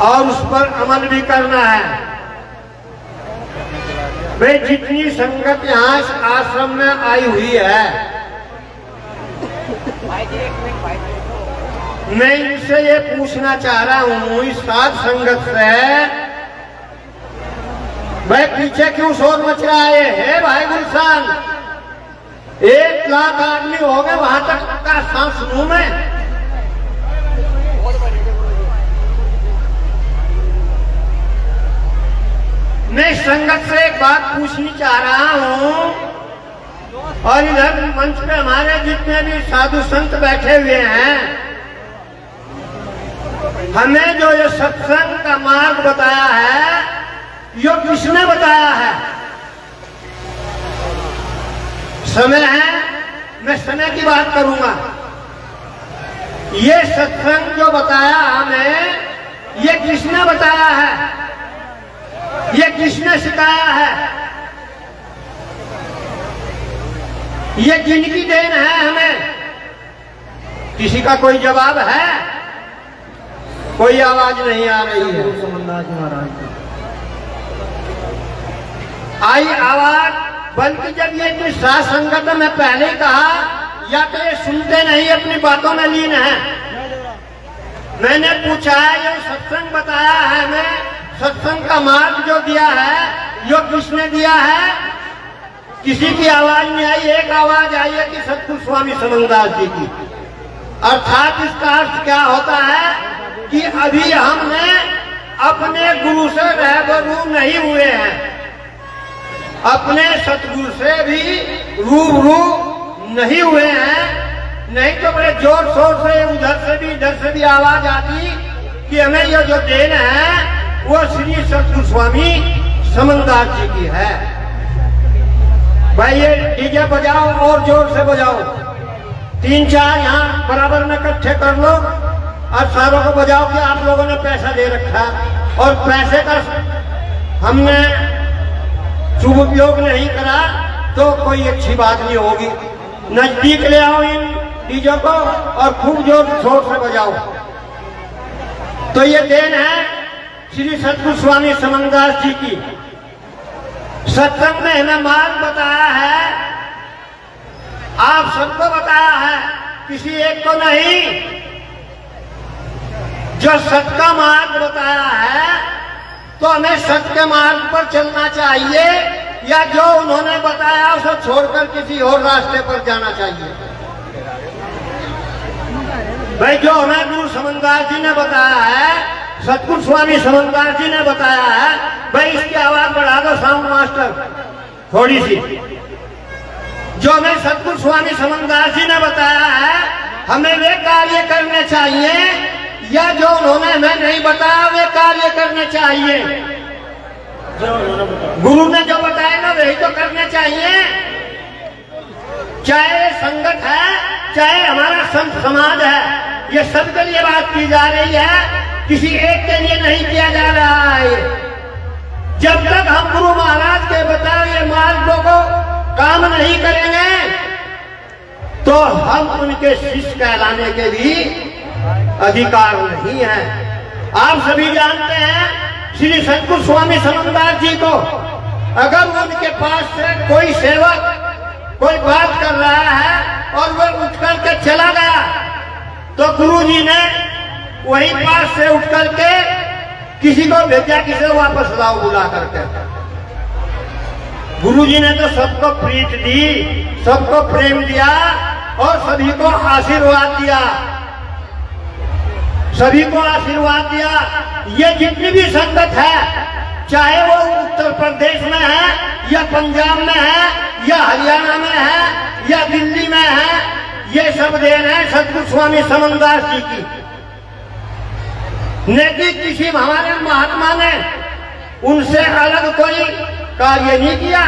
और उस पर अमल भी करना है। वे जितनी संगत यहाँ इस आश्रम में आई हुई है, मैं इनसे ये पूछना चाह रहा हूँ इस साध संगत से, भाई पीछे क्यों शोर मच रहा है भाई गुलशन? 1 लाख आदमी हो गए, वहां तक का सांस सुनूं मैं? मैं संगत से एक बात पूछनी चाह रहा हूं, और इधर मंच पे हमारे जितने भी साधु संत बैठे हुए हैं, हमें जो ये सत्संग का मार्ग बताया है, यो किसने बताया है? समय है, मैं समय की बात करूंगा। ये सत्संग जो बताया हमें, ये किसने बताया है? ये किसने सिखाया है? ये जिनकी देन है हमें? किसी का कोई जवाब है? कोई आवाज नहीं आ रही है। आई आवाज, बल्कि जब ये इतनी साथ संगत में पहले कहा, या तो ये सुनते नहीं, अपनी बातों में लीन है। मैंने पूछा है, ये सत्संग बताया है हमें, सत्संग का मार्ग जो दिया है, यो किसने दिया है? किसी की आवाज नहीं आई। एक आवाज आई है कि सतगुरु स्वामी समंगदास जी की। अर्थात इसका अर्थ क्या होता है कि अभी हमने अपने गुरु से रहबरू नहीं हुए हैं, अपने सतगुरु से भी रूबरू नहीं हुए हैं। नहीं तो बड़े जोर शोर से उधर से भी इधर से भी आवाज आती कि हमें ये जो देन है वो श्री सतगुरु स्वामी समंगदास जी की है। भाई ये डीजे बजाओ और जोर से बजाओ, 3-4 यहाँ बराबर में इकट्ठे कर लो और सारों को बजाओ कि आप लोगों ने पैसा दे रखा, और पैसे का हमने शुभ उपयोग नहीं करा तो कोई अच्छी बात नहीं होगी। नजदीक ले आओ इन डीजे को और खूब जोर शोर से बजाओ। तो ये देन है श्री सतगुरु स्वामी समंगदास जी की। सत्संग में हमें मार्ग बताया है, आप सबको बताया है, किसी एक को नहीं। जो सत्य का मार्ग बताया है, तो हमें सत्य के मार्ग पर चलना चाहिए, या जो उन्होंने बताया उसे छोड़कर किसी और रास्ते पर जाना चाहिए? भाई जो हमें गुरु समंगदास जी ने बताया है, सतगुरु स्वामी समंगदास जी ने बताया है, भाई इसकी आवाज बढ़ा दो साउंड मास्टर थोड़ी सी। जो हमें सतगुरु स्वामी समंगदास जी ने बताया है, हमें वे कार्य करने चाहिए, या जो उन्होंने हमें नहीं बताया वे कार्य करने चाहिए? गुरु ने जो बताया ना वही तो करने चाहिए। चाहे संगत है, चाहे हमारा संत समाज है, ये सबके लिए बात की जा रही है, किसी एक के लिए नहीं किया जा रहा है। जब तक हम गुरु महाराज के बताए हुए मार्गों को काम नहीं करेंगे, तो हम उनके शिष्य कहलाने के भी अधिकार नहीं है। आप सभी जानते हैं श्री सतगुरु स्वामी समंगदास जी को, अगर उनके पास से कोई सेवक कोई बात कर रहा है और वह उठ करके चला गया, तो गुरु जी ने वहीं पास से उठ करके किसी को भेजा, किसे वापस लाओ बुला करके। गुरु जी ने तो सबको प्रीत दी, सबको प्रेम दिया और सभी को आशीर्वाद दिया, सभी को आशीर्वाद दिया। ये जितनी भी संगत है, चाहे वो उत्तर प्रदेश में है, या पंजाब में है, या हरियाणा में है, या दिल्ली में है, ये सब देन है सतगुरु स्वामी समंगदास जी की। न कि किसी हमारे महात्मा ने उनसे अलग कोई कार्य नहीं किया।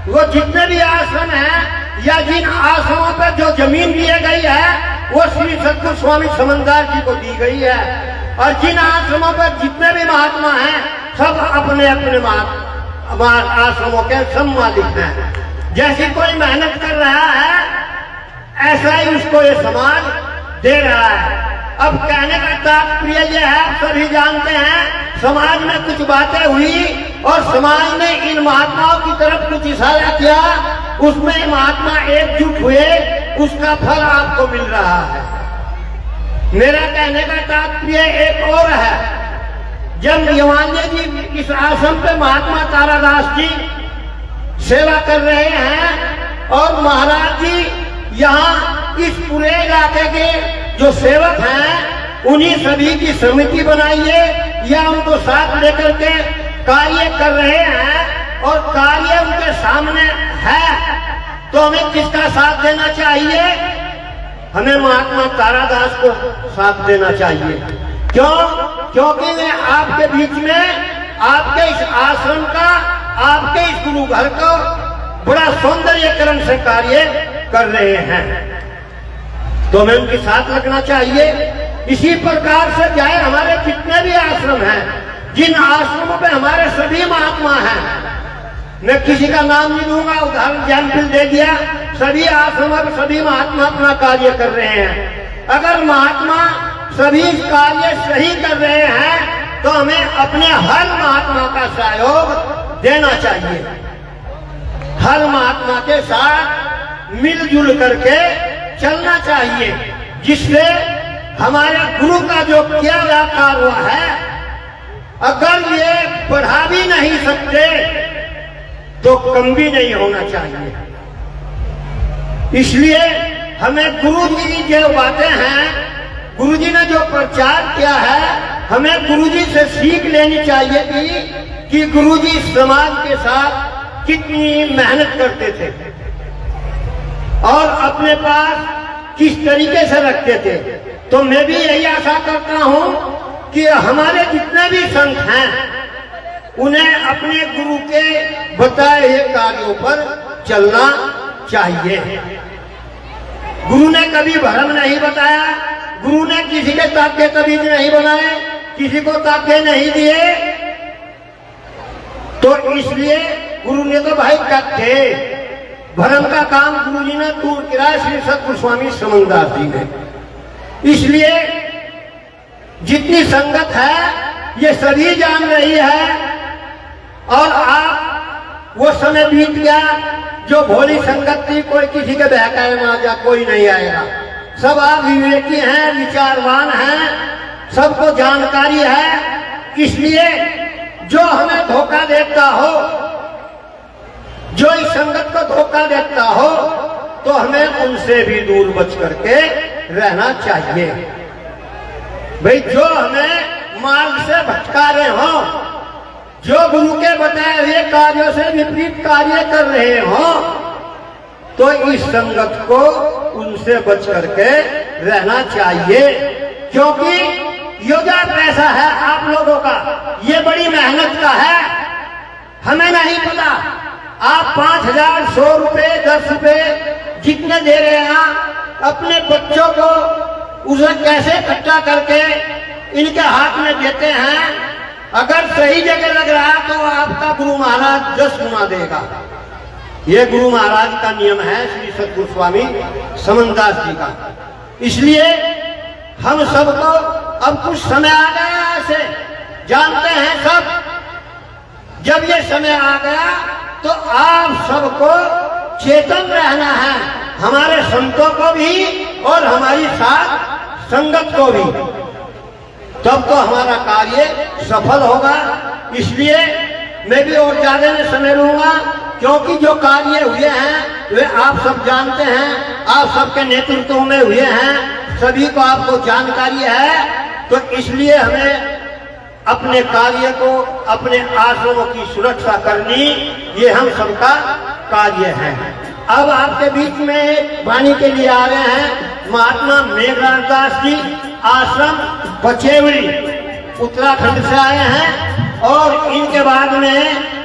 वो जितने भी आश्रम हैं, या जिन आश्रमों पर जो जमीन दी गई है, वो श्री सतगुरु स्वामी समंगदास जी को दी गई है। और जिन आश्रमों पर जितने भी महात्मा हैं, सब अपने अपने आश्रमों के सब मालिक हैं। जैसी कोई मेहनत कर रहा है, ऐसा ही उसको ये समाज दे रहा है। अब कहने का तात्पर्य यह है, सभी जानते हैं समाज में कुछ बातें हुई और समाज ने इन महात्माओं की तरफ कुछ इशारा किया, उसमें महात्मा एकजुट हुए, उसका फल आपको मिल रहा है। मेरा कहने का तात्पर्य एक और है। जब यवान्य जी इस आश्रम पे महात्मा तारादास जी सेवा कर रहे हैं और महाराज जी यहाँ इस पूरे इलाके के जो सेवक हैं उन्हीं सभी की समिति बनाइए या उनको साथ लेकर के कार्य कर रहे हैं और कार्य उनके सामने है, तो हमें किसका साथ देना चाहिए? हमें महात्मा तारादास को साथ देना चाहिए। क्यों? क्योंकि वे आपके बीच में आपके इस आश्रम का, आपके इस गुरु घर को बड़ा सौंदर्यकरण से कार्य कर रहे हैं, तो हमें उनके साथ लगना चाहिए। इसी प्रकार से चाहे हमारे जितने भी आश्रम हैं, जिन आश्रमों में हमारे सभी महात्मा हैं, मैं किसी का नाम नहीं लूंगा, उदाहरण एग्जाम्पल दे दिया, सभी आश्रमों में सभी महात्मा अपना कार्य कर रहे हैं। अगर महात्मा सभी कार्य सही कर रहे हैं तो हमें अपने हर महात्मा का सहयोग देना चाहिए, हर महात्मा के साथ मिलजुल करके चलना चाहिए, जिससे हमारे गुरु का जो किया गया कार्य है, अगर ये बढ़ा भी नहीं सकते तो कम भी नहीं होना चाहिए। इसलिए हमें गुरु जी की जो बातें हैं, गुरु जी ने जो प्रचार किया है, हमें गुरु जी से सीख लेनी चाहिए कि गुरु जी समाज के साथ कितनी मेहनत करते थे और अपने पास किस तरीके से रखते थे। तो मैं भी यही आशा करता हूं कि हमारे जितने भी संत हैं उन्हें अपने गुरु के बताए हुए कार्यों पर चलना चाहिए। गुरु ने कभी भ्रम नहीं बताया, गुरु ने किसी के ताके तबीज नहीं बनाए, किसी को ताके नहीं दिए, तो इसलिए गुरु ने तो भाई कथे भ्रम का काम गुरु जी ने दूर किया, श्री सतगुरु स्वामी समंगदास जी ने। इसलिए जितनी संगत है ये सभी जान रही है, और आप वो समय बीत गया जो भोली संगत थी, कोई किसी के बहकाए में आ जा, कोई नहीं आएगा। सब आप विवेकी हैं, विचारवान हैं, सबको जानकारी है। इसलिए जो हमें धोखा देता हो, जो इस संगत को धोखा देता हो, तो हमें उनसे भी दूर बच करके रहना चाहिए। भाई जो हमें मार्ग से भटका रहे हो, जो गुरु के बताए हुए कार्यों से विपरीत कार्य कर रहे हो, तो इस संगत को उनसे बच करके रहना चाहिए। क्योंकि ये जो पैसा है आप लोगों का, ये बड़ी मेहनत का है। हमें नहीं पता आप 5,000, 100 रुपए, 10 रुपए जितने दे रहे हैं अपने बच्चों को, उसे कैसे इकट्ठा करके इनके हाथ में देते हैं। अगर सही जगह लग रहा है तो आपका गुरु महाराज 10 गुना देगा। ये गुरु महाराज का नियम है, श्री सतगुरु स्वामी समंगदास जी का। इसलिए हम सबको अब कुछ समय आ गया, ऐसे जानते हैं सब, जब ये समय आ गया तो आप सबको चेतन रहना है, हमारे संतों को भी और हमारी साथ संगत को भी, तब तो हमारा कार्य सफल होगा। इसलिए मैं भी और ज्यादा नहीं समय लूंगा, क्योंकि जो कार्य हुए हैं वे आप सब जानते हैं, आप सबके नेतृत्व में हुए हैं, सभी को आपको जानकारी है। तो इसलिए हमें अपने कार्य को, अपने आश्रमों की सुरक्षा करनी, ये हम सबका कार्य है। अब आपके बीच में वाणी के लिए आ रहे हैं महात्मा मेघराज दास जी, आश्रम बचेवड़ी उत्तराखंड से आए हैं, और इनके बाद में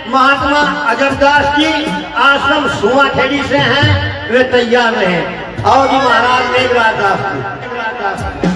महात्मा अजरदास जी आश्रम सुमाखेड़ी से हैं, वे तैयार रहे। और जी महाराज मेघराज दास जी।